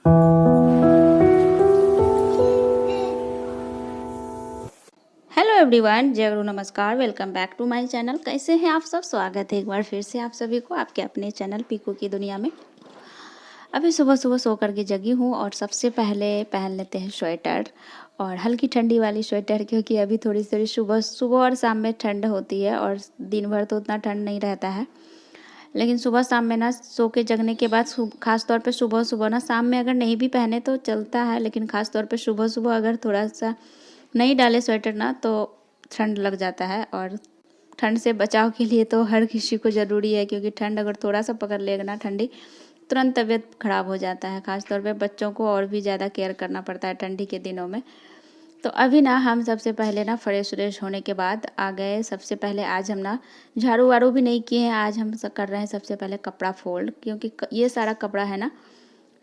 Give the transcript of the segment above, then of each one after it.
Hello everyone, जय गुरु नमस्कार। Welcome back to my channel. कैसे हैं आप सब? स्वागत है एक बार फिर से आप सभी को आपके अपने चैनल पीकू की दुनिया में। अभी सुबह सुबह सो करके जगी हूँ और सबसे पहले पहन लेते हैं स्वेटर, और हल्की ठंडी वाली स्वेटर, क्योंकि अभी थोड़ी थोड़ी सुबह सुबह और शाम में ठंड होती है और दिन भर तो उतना ठंड नहीं रहता है। लेकिन सुबह शाम में ना सो के जगने के बाद खास तौर पे सुबह सुबह ना, शाम में अगर नहीं भी पहने तो चलता है, लेकिन खास तौर पे सुबह सुबह अगर थोड़ा सा नहीं डाले स्वेटर ना तो ठंड लग जाता है। और ठंड से बचाव के लिए तो हर किसी को ज़रूरी है, क्योंकि ठंड अगर थोड़ा सा पकड़ लेगा ना ठंडी, तुरंत तबीयत खराब हो जाता है। खास तौर पे बच्चों को और भी ज़्यादा केयर करना पड़ता है ठंडी के दिनों में। तो अभी ना हम सबसे पहले ना फ्रेश व्रेश होने के बाद आ गए। सबसे पहले आज हम ना झाड़ू वाड़ू भी नहीं किए हैं। आज हम कर रहे हैं सबसे पहले कपड़ा फोल्ड, क्योंकि ये सारा कपड़ा है ना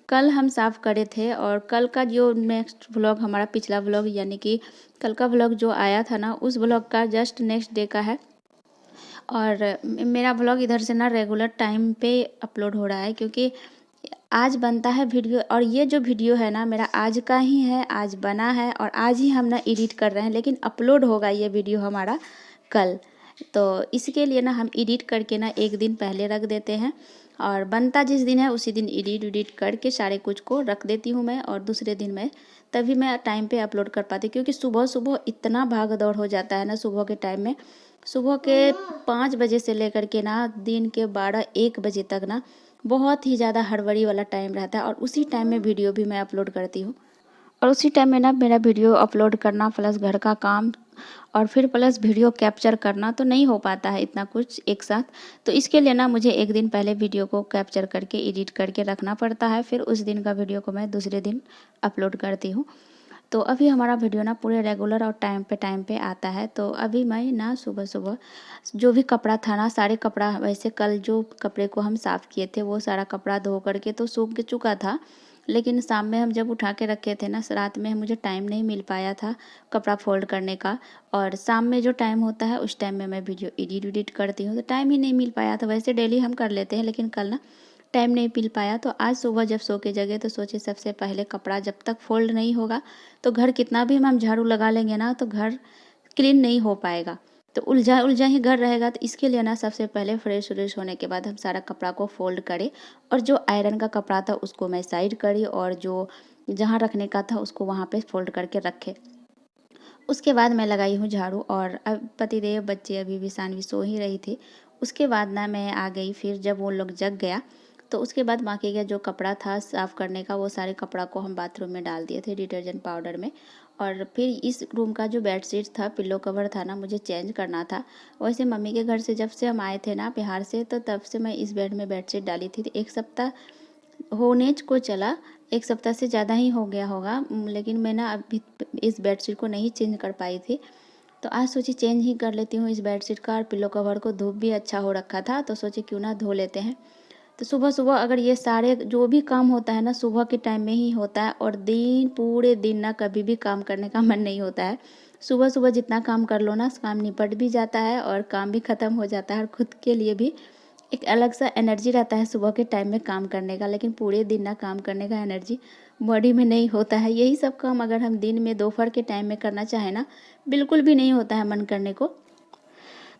कल हम साफ़ करे थे। और कल का जो नेक्स्ट व्लॉग, हमारा पिछला व्लॉग यानी कि कल का व्लॉग जो आया था ना, उस व्लॉग का जस्ट नेक्स्ट डे का है। और मेरा व्लॉग इधर से ना रेगुलर टाइम पे अपलोड हो रहा है, क्योंकि आज बनता है वीडियो। और ये जो वीडियो है ना मेरा आज का ही है, आज बना है और आज ही हम ना एडिट कर रहे हैं, लेकिन अपलोड होगा ये वीडियो हमारा कल। तो इसके लिए ना हम एडिट करके ना एक दिन पहले रख देते हैं, और बनता जिस दिन है उसी दिन एडिट करके सारे कुछ को रख देती हूँ मैं। और दूसरे दिन मैं तभी मैं टाइम पे अपलोड कर पाती, क्योंकि सुबह सुबह इतना भाग दौड़ हो जाता है ना सुबह के टाइम में। सुबह के 5 बजे से लेकर के ना दिन के 12-1 बजे तक ना बहुत ही ज़्यादा हड़बड़ी वाला टाइम रहता है, और उसी टाइम में वीडियो भी मैं अपलोड करती हूँ। और उसी टाइम में ना मेरा वीडियो अपलोड करना प्लस घर का काम और फिर प्लस वीडियो कैप्चर करना तो नहीं हो पाता है इतना कुछ एक साथ। तो इसके लिए ना मुझे एक दिन पहले वीडियो को कैप्चर करके एडिट करके रखना पड़ता है, फिर उस दिन का वीडियो को मैं दूसरे दिन अपलोड करती हूँ। तो अभी हमारा वीडियो ना पूरे रेगुलर और टाइम पे आता है। तो अभी मैं ना सुबह सुबह जो भी कपड़ा था ना, सारे कपड़ा, वैसे कल जो कपड़े को हम साफ़ किए थे वो सारा कपड़ा धो करके तो सूख चुका था, लेकिन शाम में हम जब उठा के रखे थे ना, रात में मुझे टाइम नहीं मिल पाया था कपड़ा फोल्ड करने का। और शाम में जो टाइम होता है उस टाइम में मैं वीडियो एडिट करती हूँ, तो टाइम ही नहीं मिल पाया था। वैसे डेली हम कर लेते हैं, लेकिन कल ना टाइम नहीं मिल पाया। तो आज सुबह जब सो के जगे तो सोचे सबसे पहले कपड़ा जब तक फोल्ड नहीं होगा तो घर कितना भी हम झाड़ू लगा लेंगे ना तो घर क्लीन नहीं हो पाएगा, तो उलझा उलझा ही घर रहेगा। तो इसके लिए ना सबसे पहले फ्रेश व्रेश होने के बाद हम सारा कपड़ा को फोल्ड करें, और जो आयरन का कपड़ा था उसको मैं साइड करी, और जो जहाँ रखने का था उसको वहाँ पे फोल्ड करके रखे। उसके बाद मैं लगाई हूँ झाड़ू, और अब पतिदेव बच्चे अभी भी सानवी सो ही रही थी। उसके बाद ना मैं आ गई, फिर जब वो लोग जग गया तो उसके बाद बाकी का जो कपड़ा था साफ़ करने का, वो सारे कपड़ा को हम बाथरूम में डाल दिए थे डिटर्जेंट पाउडर में। और फिर इस रूम का जो बेडशीट था, पिल्लो कवर था ना, मुझे चेंज करना था। वैसे मम्मी के घर से जब से हम आए थे ना बिहार से, तो तब से मैं इस बेड में बेडशीट डाली थी। तो 1 सप्ताह होने को चला, 1 सप्ताह से ज़्यादा ही हो गया होगा, लेकिन मैं ना अभी इस बेडशीट को नहीं चेंज कर पाई थी। तो आज सोची चेंज ही कर लेती हूँ इस बेडशीट का। और पिल्लो कवर को धूप भी अच्छा हो रखा था, तो सोचे क्यों ना धो लेते हैं। तो सुबह सुबह अगर ये सारे जो भी काम होता है ना सुबह के टाइम में ही होता है, और दिन पूरे दिन ना कभी भी काम करने का मन नहीं होता है। सुबह सुबह जितना काम कर लो ना, काम निपट भी जाता है और काम भी ख़त्म हो जाता है, और खुद के लिए भी एक अलग सा एनर्जी रहता है सुबह के टाइम में काम करने का। लेकिन पूरे दिन ना काम करने का एनर्जी बॉडी में नहीं होता है। यही सब काम अगर हम दिन में दोपहर के टाइम में करना चाहें ना, बिल्कुल भी नहीं होता है मन करने को।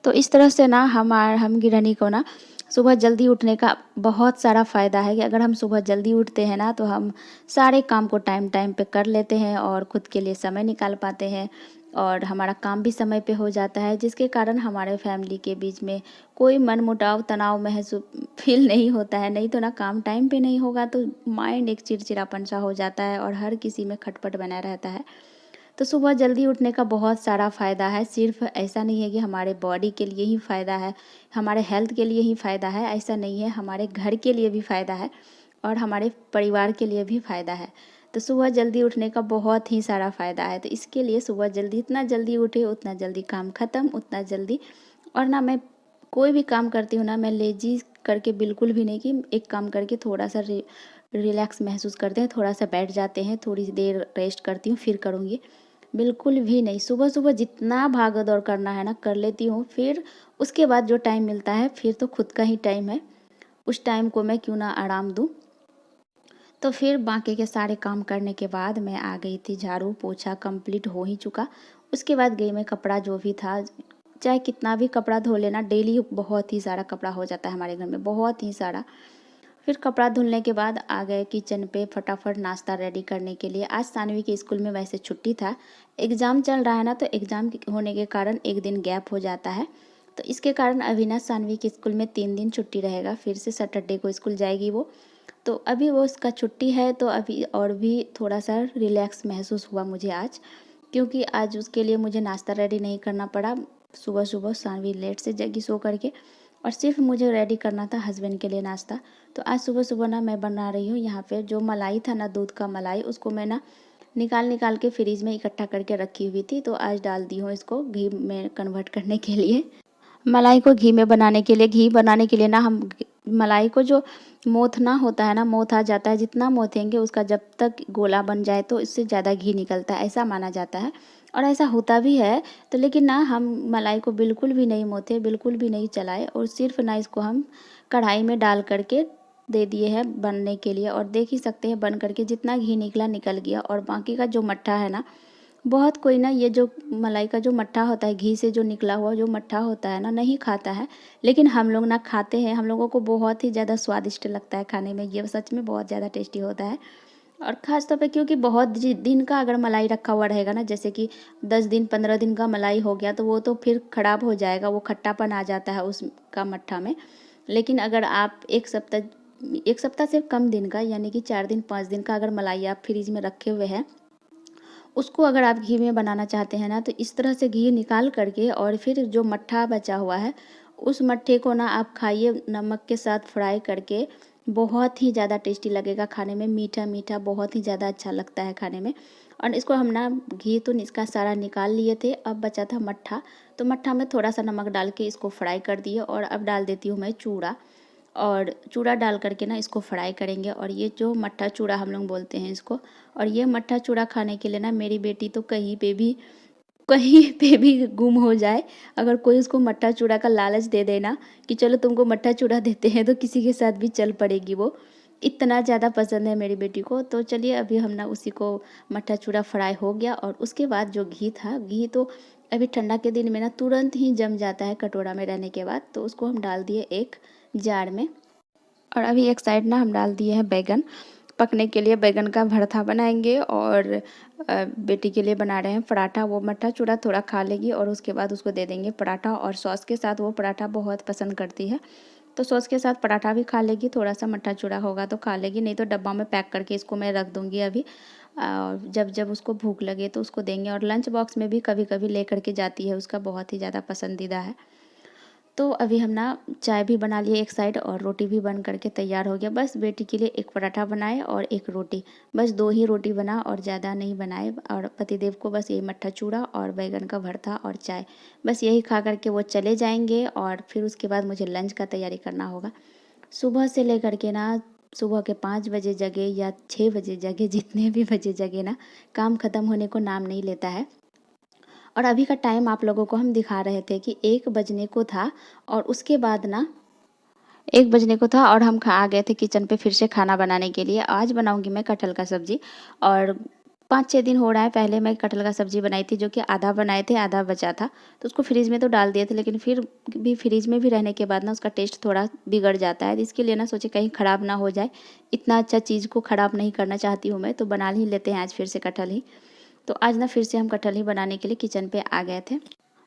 तो इस तरह से ना हम गृहिणी को ना सुबह जल्दी उठने का बहुत सारा फ़ायदा है, कि अगर हम सुबह जल्दी उठते हैं ना तो हम सारे काम को टाइम टाइम पे कर लेते हैं और खुद के लिए समय निकाल पाते हैं, और हमारा काम भी समय पे हो जाता है, जिसके कारण हमारे फैमिली के बीच में कोई मनमुटाव तनाव महसूस फील नहीं होता है। नहीं तो ना काम टाइम पे नहीं होगा तो माइंड एक चिड़चिड़ापन सा हो जाता है और हर किसी में खटपट बना रहता है। तो सुबह जल्दी उठने का बहुत सारा फ़ायदा है। सिर्फ ऐसा नहीं है कि हमारे बॉडी के लिए ही फ़ायदा है, हमारे हेल्थ के लिए ही फ़ायदा है, ऐसा नहीं है। हमारे घर के लिए भी फ़ायदा है और हमारे परिवार के लिए भी फ़ायदा है। तो सुबह जल्दी उठने का बहुत ही सारा फ़ायदा है। तो इसके लिए सुबह जल्दी, इतना जल्दी उठे उतना जल्दी काम ख़त्म, उतना जल्दी। और ना मैं कोई भी काम करती हूँ ना, मैं लेजी करके बिल्कुल भी नहीं, कि एक काम करके थोड़ा सा रिलैक्स महसूस करते हैं, थोड़ा सा बैठ जाते हैं, थोड़ी देर रेस्ट करती हूँ फिर करूँगी, बिल्कुल भी नहीं। सुबह सुबह जितना भागा दौड़ करना है ना कर लेती हूँ, फिर उसके बाद जो टाइम मिलता है फिर तो खुद का ही टाइम है, उस टाइम को मैं क्यों ना आराम दूँ। तो फिर बाकी के सारे काम करने के बाद मैं आ गई थी, झाड़ू पोछा कंप्लीट हो ही चुका। उसके बाद गई मैं कपड़ा जो भी था, चाहे कितना भी कपड़ा धो लेना, डेली बहुत ही सारा कपड़ा हो जाता है हमारे घर में, बहुत ही सारा। फिर कपड़ा धुलने के बाद आ गए किचन पे फटाफट नाश्ता रेडी करने के लिए। आज सानवी के स्कूल में वैसे छुट्टी था, एग्ज़ाम चल रहा है ना, तो एग्ज़ाम होने के कारण एक दिन गैप हो जाता है। तो इसके कारण अविनाश सानवी के स्कूल में 3 दिन छुट्टी रहेगा, फिर से सैटरडे को स्कूल जाएगी वो। तो अभी वो उसका छुट्टी है, तो अभी और भी थोड़ा सा रिलैक्स महसूस हुआ मुझे आज, क्योंकि आज उसके लिए मुझे नाश्ता रेडी नहीं करना पड़ा। सुबह सुबह सानवी लेट से जगी सो करके, और सिर्फ मुझे रेडी करना था हस्बैंड के लिए नाश्ता। तो आज सुबह सुबह ना मैं बना रही हूँ यहाँ पे जो मलाई था ना, दूध का मलाई, उसको मैं ना निकाल निकाल के फ्रीज में इकट्ठा करके रखी हुई थी। तो आज डाल दी हूँ इसको घी में कन्वर्ट करने के लिए। मलाई को घी में बनाने के लिए, घी बनाने के लिए ना हम मलाई को जो मोथना होता है ना, मोथ आ जाता है, जितना मोथेंगे उसका जब तक गोला बन जाए तो इससे ज़्यादा घी निकलता है, ऐसा माना जाता है और ऐसा होता भी है। तो लेकिन ना हम मलाई को बिल्कुल भी नहीं मोथे, बिल्कुल भी नहीं चलाए, और सिर्फ ना इसको हम कढ़ाई में डाल करके दे दिए हैं बनने के लिए। और देख ही सकते हैं बन करके जितना घी निकला निकल गया। और बाकी का जो मट्ठा है ना, बहुत कोई ना ये जो मलाई का जो मट्ठा होता है, घी से जो निकला हुआ जो मट्ठा होता है ना, नहीं खाता है, लेकिन हम लोग ना खाते हैं। हम लोगों को बहुत ही ज़्यादा स्वादिष्ट लगता है खाने में, ये सच में बहुत ज़्यादा टेस्टी होता है। और ख़ास तौर पे क्योंकि बहुत दिन का अगर मलाई रखा हुआ रहेगा ना, जैसे कि 10 दिन 15 दिन का मलाई हो गया, तो वो तो फिर ख़राब हो जाएगा, वो खट्टापन आ जाता है उसका मट्ठा में। लेकिन अगर आप 1 सप्ताह से कम दिन का, यानी कि 4 दिन 5 दिन का अगर मलाई आप फ्रिज में रखे हुए हैं, उसको अगर आप घी में बनाना चाहते हैं ना, तो इस तरह से घी निकाल करके और फिर जो मट्ठा बचा हुआ है उस मट्ठे को ना आप खाइए नमक के साथ फ्राई करके। बहुत ही ज़्यादा टेस्टी लगेगा खाने में, मीठा मीठा बहुत ही ज़्यादा अच्छा लगता है खाने में। और इसको हम ना घी तो इसका सारा निकाल लिए थे, अब बचा था मट्ठा। तो मट्ठा में थोड़ा सा नमक डाल के इसको फ्राई कर दिए। और अब डाल देती हूँ मैं चूड़ा, और चूड़ा डाल करके ना इसको फ्राई करेंगे। और ये जो मट्ठा चूड़ा हम लोग बोलते हैं इसको, और ये मट्ठा चूड़ा खाने के लिए ना मेरी बेटी तो कहीं पे भी गुम हो जाए, अगर कोई उसको मट्ठा चूड़ा का लालच दे देना कि चलो तुमको मट्ठा चूड़ा देते हैं, तो किसी के साथ भी चल पड़ेगी वो, इतना ज़्यादा पसंद है मेरी बेटी को। तो चलिए अभी हम ना उसी को, मट्ठा चूड़ा फ्राई हो गया। और उसके बाद जो घी था, घी तो अभी ठंडा के दिन में ना तुरंत ही जम जाता है कटोरा में रहने के बाद। तो उसको हम डाल दिए एक जार में। और अभी एक साइड ना हम डाल दिए हैं बैगन पकने के लिए, बैगन का भरता बनाएंगे। और बेटी के लिए बना रहे हैं पराठा। वो मट्ठा चूड़ा थोड़ा खा लेगी और उसके बाद उसको दे देंगे पराठा, और सॉस के साथ वो पराठा बहुत पसंद करती है। तो सॉस के साथ पराठा भी खा लेगी, थोड़ा सा मट्ठा चूड़ा होगा तो खा लेगी, नहीं तो डब्बा में पैक करके इसको मैं रख दूँगी अभी। जब जब उसको भूख लगे तो उसको देंगे। और लंच बॉक्स में भी कभी कभी ले करके जाती है, उसका बहुत ही ज़्यादा पसंदीदा है। तो अभी हम ना चाय भी बना लिए एक साइड, और रोटी भी बन करके तैयार हो गया। बस बेटी के लिए एक पराठा बनाए और एक रोटी, बस 2 ही रोटी बना और ज़्यादा नहीं बनाए। और पतिदेव को बस यही मट्ठा चूड़ा और बैगन का भरता और चाय, बस यही खा करके वो चले जाएंगे। और फिर उसके बाद मुझे लंच का तैयारी करना होगा। सुबह से लेकर के ना, सुबह के 5 बजे जगे या 6 बजे जगे, जितने भी बजे जगे ना, काम ख़त्म होने को नाम नहीं लेता है। और अभी का टाइम आप लोगों को हम दिखा रहे थे कि 1 बजने को था। और उसके बाद ना 1 बजने को था और हम आ गए थे किचन पे फिर से खाना बनाने के लिए। आज बनाऊंगी मैं कटहल का सब्ज़ी। और 5-6 दिन हो रहा है, पहले मैं कटहल का सब्ज़ी बनाई थी, जो कि आधा बनाए थे आधा बचा था। तो उसको फ्रीज़ में तो डाल दिए थे, लेकिन फिर भी फ्रीज़ में भी रहने के बाद ना उसका टेस्ट थोड़ा बिगड़ जाता है। इसके लिए ना सोचे कहीं ख़राब ना हो जाए, इतना अच्छा चीज़ को ख़राब नहीं करना चाहती हूँ मैं, तो बना ही लेते हैं आज फिर से कटहल ही। तो आज ना फिर से हम कटहल ही बनाने के लिए किचन पे आ गए थे।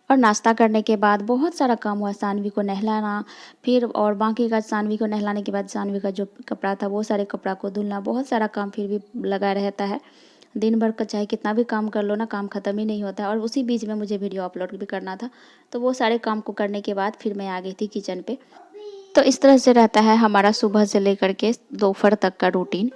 और नाश्ता करने के बाद बहुत सारा काम हुआ, सानवी को नहलाना, फिर और बाकी का सानवी को नहलाने के बाद सानवी का जो कपड़ा था वो सारे कपड़ा को धुलना, बहुत सारा काम फिर भी लगा रहता है। दिन भर का चाहे कितना भी काम कर लो ना, काम ख़त्म ही नहीं होता है। और उसी बीच में मुझे वीडियो अपलोड भी करना था, तो वो सारे काम को करने के बाद फिर मैं आ गई थी किचन पे। तो इस तरह से रहता है हमारा सुबह से लेकर के दोपहर तक का रूटीन।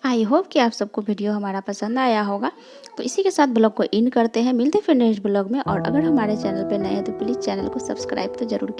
आई होप कि आप सबको वीडियो हमारा पसंद आया होगा। तो इसी के साथ ब्लॉग को इन करते हैं, मिलते हैं फिर नेक्स्ट ब्लॉग में। और अगर हमारे चैनल पे नए हैं तो प्लीज़ चैनल को सब्सक्राइब तो ज़रूर कीजिए।